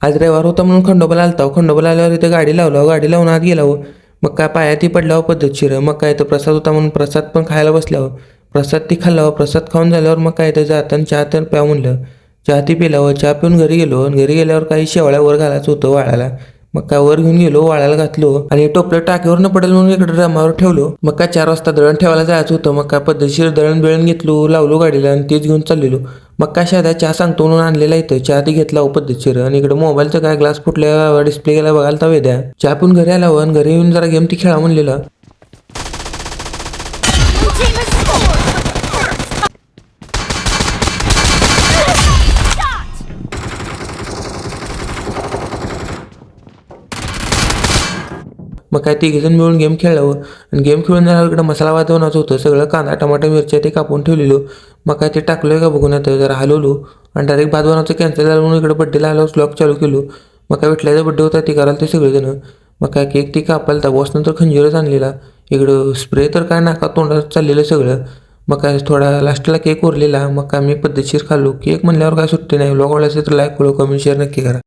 आज रविवार होता म्हणून खंडोबाला आलता खंडोबाला आल्यावर इथं गाडी लावला गाडी लावून आत गेला मग काय पायात पडल्यावर पद्धतशीर मग काय तर प्रसाद होता म्हणून प्रसाद पण खायला बसल्यावर प्रसाद ती खाल्ला प्रसाद खाऊन झाल्यावर मग काय तर जाताना चहा तर प्या म्हणलं चहा ती पिल्यावर चहा पिऊन घरी गेलो आणि घरी गेल्यावर काही शेवळ्या वर घालायचं होतं वाळायला मग काय वर घेऊन गेलो वाळायला घातलो आणि टोपलं टाकीवर न पडेल म्हणून इकडे ड्रमावर ठेवलो मग काय 4 वाजता दळण ठेवायला जायचं होतं मग काय पद्धतशीर दळण बिळण घेतलो लावलो गाडीला आणि तेच घेऊन चाललेलो मग काय शादा चहा सांगतो म्हणून आणलेला इथं चहा ती घेतला पद्धतशीर आणि इकडे मोबाईलचा काय ग्लास फुटल्या डिस्प्ले गेला बघायला तर वेद्या चहा पिऊन घरी आला आणि घरी येऊन जरा गेम ती खेळा म्हणलेला मग काय तिघेजण मिळून गेम खेळलं आणि गेम खेळून झाल्यावर इकडे मसाला भात बनवायचं होतं सगळं कांदा टमाटर मिरच्या ते कापून ठेवलेलो मग काय ते टाकलोय का बघून आता जरा हलवलो आणि डायरेक्ट भात बनवायचं कॅन्सल झालं म्हणून इकडे बड्डेला आलो व्लॉग चालू केलो मग काय विठल्याचा बड्डे होता ती करायला ते सगळेजण मग काय केक ती कापायला बॉस नंतर खंजीरच आणलेला इकडं स्प्रे तर काय नाका तोंडात चाललेलं सगळं मग काय थोडा लास्टला केक उरलेला मग काय मी पद्धतशीर खाल्लो केक म्हणल्यावर काय सुट्टी नाही व्लॉग आवडला असेल तर लाईक फॉलो कमेंट शेअर नक्की करा